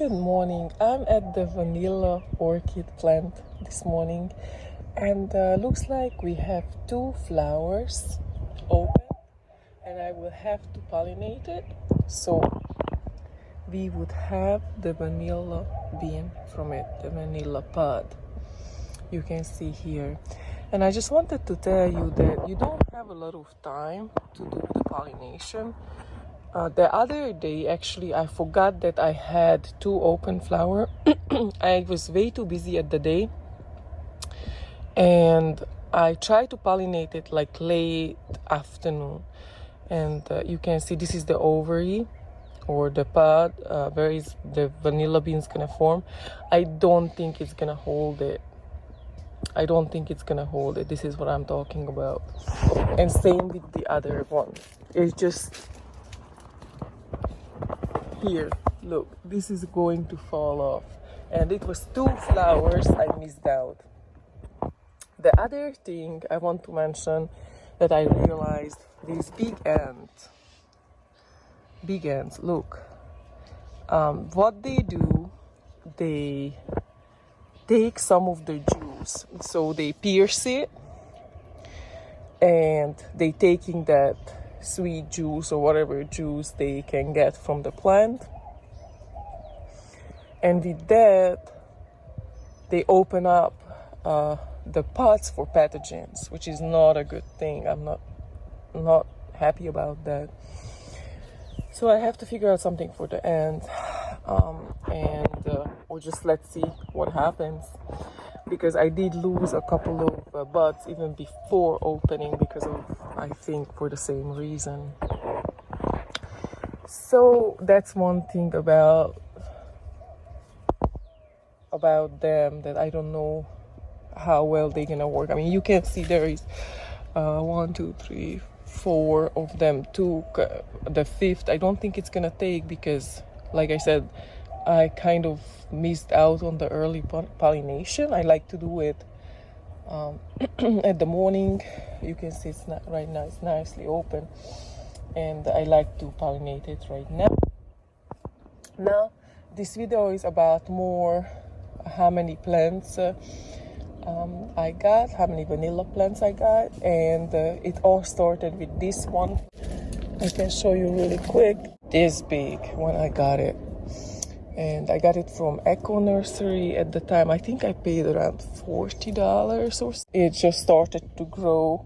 Good morning. I'm at the vanilla orchid plant this morning, and looks like we have two flowers open, and I will have to pollinate it. So we would have the vanilla bean from it, the vanilla pod. You can see here. And I just wanted to tell you that you don't have a lot of time to do the pollination. The other day, actually, I forgot that I had two open flower. I was way too busy at the day, and I tried to pollinate it like late afternoon. And you can see this is the ovary or the pod where is the vanilla beans gonna form. I don't think it's gonna hold it. This is what I'm talking about. And same with the other one. It's just here, look, this is going to fall off. And it was two flowers I missed out. The other thing I want to mention that I realized, these big ants, look, what they do, they take some of the juice, so they pierce it, and they taking that sweet juice or whatever juice they can get from the plant, and with that they open up the pots for pathogens, which is not a good thing. I'm not happy about that. So I have to figure out something for the ants, or just let's see what happens, because I did lose a couple of buds even before opening because of, I think, for the same reason. So that's one thing about them that I don't know how well they're gonna work. I mean, you can see there is 1, 2, 3, 4 of them took. The fifth, I don't think it's gonna take because, like I said, I kind of missed out on the early pollination. I like to do it at the morning. You can see it's not right now, it's nicely open, and I like to pollinate it right now. Now this video is about more how many plants I got, how many vanilla plants I got, and it all started with this one. I can show you really quick. This big when I got it, and I got it from Echo Nursery at the time. I think I paid around $40 or so. It just started to grow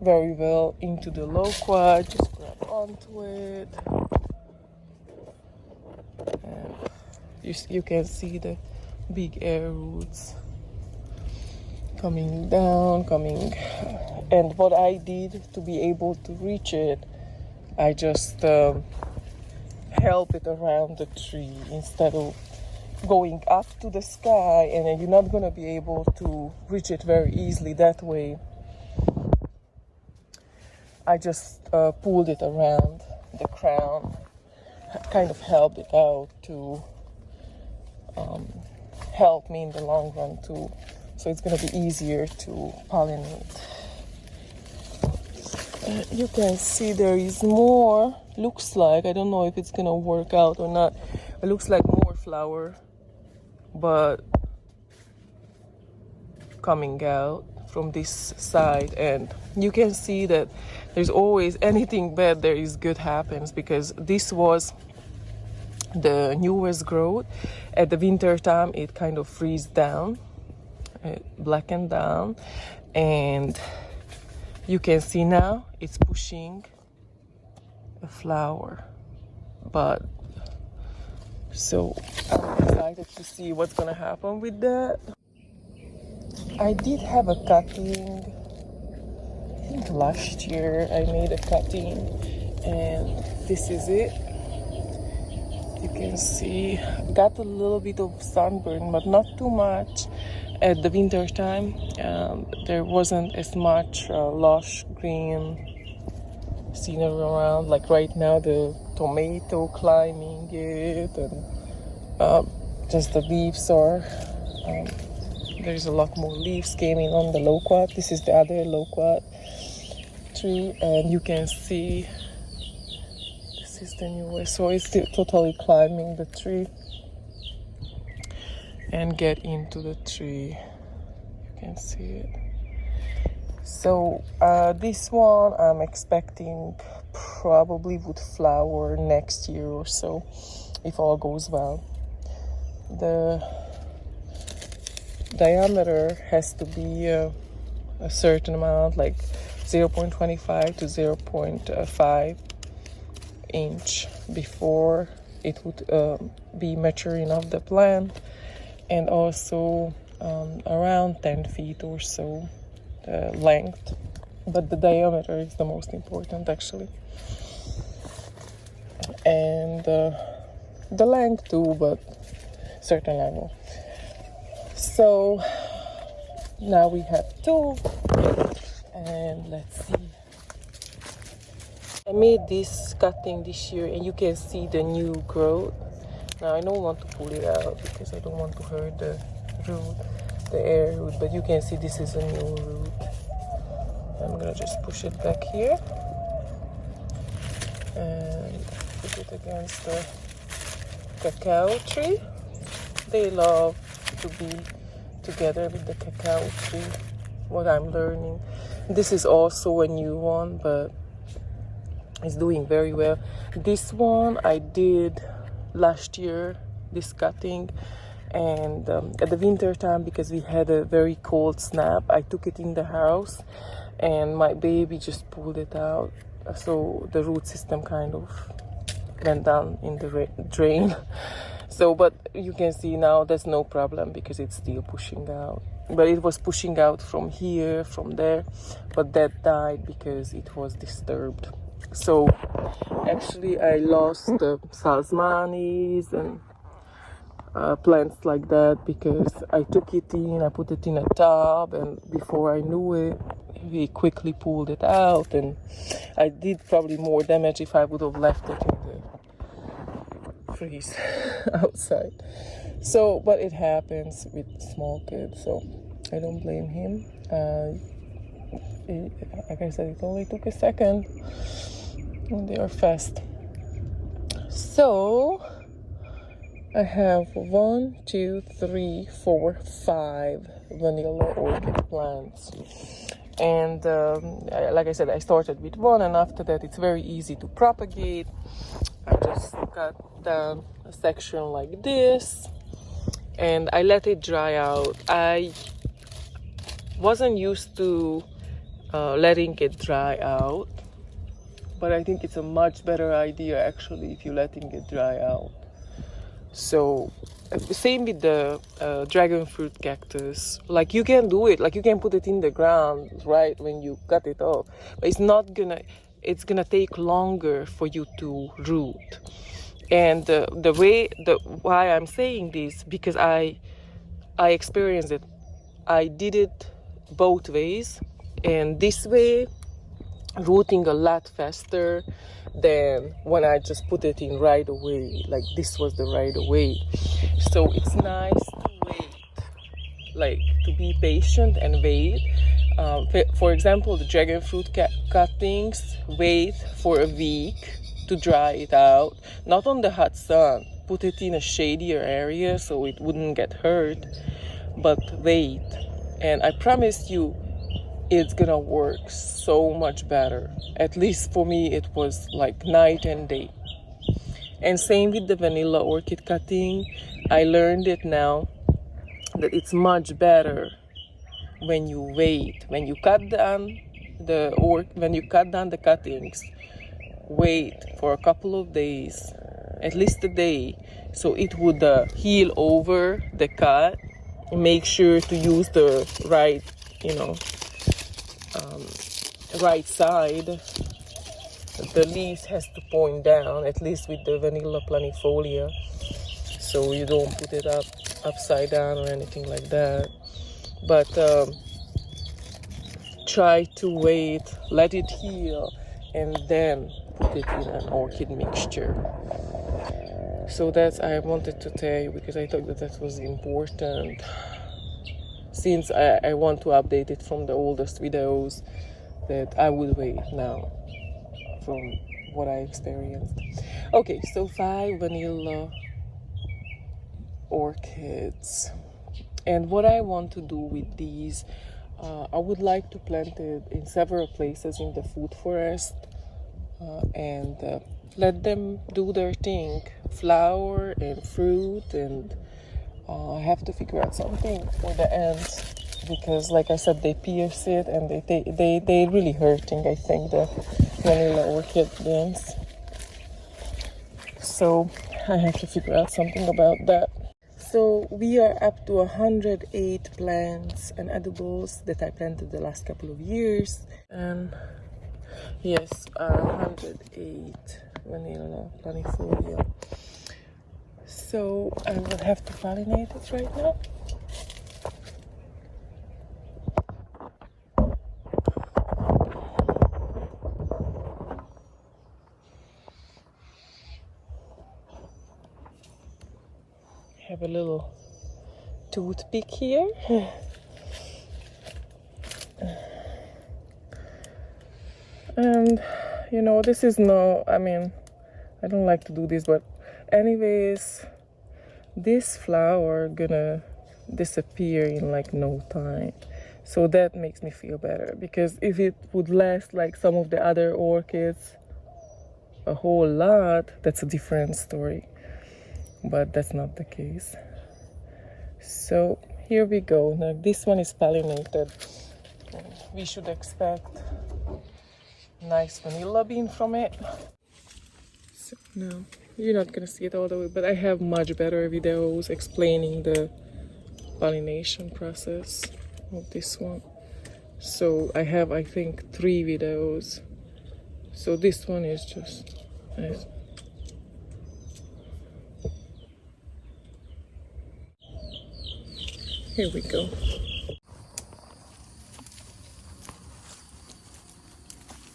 very well into the loquat. Just grab onto it, and you can see the big air roots coming down, and what I did to be able to reach it, I just held it around the tree instead of going up to the sky, and then you're not going to be able to reach it very easily that way. I just pulled it around the crown, kind of held it out to help me in the long run too. So it's going to be easier to pollinate. You can see there is more, looks like, I don't know if it's going to work out or not. It looks like more flower, but coming out from this side. And you can see that there's always anything bad, there is good happens, because this was the newest growth. At the winter time it kind of freezes down, it blackened down, and you can see now it's pushing a flower. But so I'm excited to see what's gonna happen with that. I did have a cutting, I think last year I made a cutting, and this is it. You can see got a little bit of sunburn, but not too much. At the winter time there wasn't as much lush green scenery around, like right now the tomato climbing it, and just the leaves are there's a lot more leaves came in on the loquat. This is the other loquat tree, and you can see this is the newest, so it's still totally climbing the tree. and get into the tree. You can see it. So this one I'm expecting probably would flower next year or so, if all goes well. The diameter has to be a certain amount, like 0.25 to 0.5 inch before it would be mature enough, the plant, and also around 10 feet or so length, but the diameter is the most important actually, and the length too, but certain level. So now we have two, and let's see. I made this cutting this year, and you can see the new growth. Now I don't want to pull it out because I don't want to hurt the root, the air root, but you can see this is a new root. I'm gonna just push it back here and put it against the cacao tree. They love to be together with the cacao tree, what I'm learning. This is also a new one, but it's doing very well. This one I did last year, this cutting, and at the winter time, because we had a very cold snap, I took it in the house and my baby just pulled it out, so the root system kind of went down in the drain. So, but you can see now there's no problem because it's still pushing out. But it was pushing out from here, from there, but that died because it was disturbed. So actually I lost the salsmanis and plants like that because I took it in, I put it in a tub, and before I knew it, we quickly pulled it out, and I did probably more damage if I would have left it in the freeze outside. So, but it happens with small kids, so I don't blame him. Like I said, it only took a second, and they are fast. So I have 1, 2, 3, 4, 5 vanilla orchid plants. And like I said, I started with one, and after that it's very easy to propagate. I just cut down a section like this and I let it dry out. I wasn't used to letting it dry out, but I think it's a much better idea actually if you're letting it dry out. So same with the dragon fruit cactus. Like you can do it, like you can put it in the ground right when you cut it off, but it's gonna take longer for you to root. And why I'm saying this, because I experienced it. I did it both ways, and this way rooting a lot faster than when I just put it in right away. Like this was the right away. So it's nice to wait, like to be patient and wait. For example, the dragon fruit cuttings, wait for a week to dry it out, not on the hot sun. Put it in a shadier area so it wouldn't get hurt, but wait. And I promise you, it's gonna work so much better. At least for me, it was like night and day. And same with the vanilla orchid cutting. I learned it now that it's much better when you wait. When you cut down the cuttings, wait for a couple of days, at least a day, so it would heal over the cut. Make sure to use the right, right side. The leaves has to point down, at least with the vanilla planifolia, so you don't put it upside down or anything like that. But try to wait, let it heal, and then put it in an orchid mixture. So that's I wanted to tell you, because I thought that was important, since I want to update it from the oldest videos, that I would wait now from what I experienced. Okay, so 5 vanilla orchids. And what I want to do with these, I would like to plant it in several places in the food forest, and let them do their thing, flower and fruit. And I have to figure out something for the ants, because like I said, they pierce it and they really hurting, I think, the vanilla orchid beans. So I have to figure out something about that. So we are up to 108 plants and edibles that I planted the last couple of years. And yes, 108 vanilla planifolia. So I will have to pollinate it right now. Have a little toothpick here. And you know, this is no, I mean, I don't like to do this, but anyways, this flower gonna disappear in like no time. So that makes me feel better, because if it would last like some of the other orchids a whole lot, that's a different story. But that's not the case. So here we go. Now this one is pollinated. We should expect nice vanilla bean from it. So now you're not gonna see it all the way, but I have much better videos explaining the pollination process of this one. So I have, I think, 3 videos. So this one is just nice. Here we go.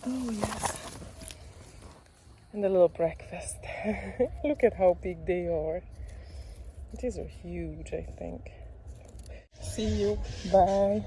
Oh yes. And a little breakfast. Look at how big they are. These are huge, I think. See you. Bye.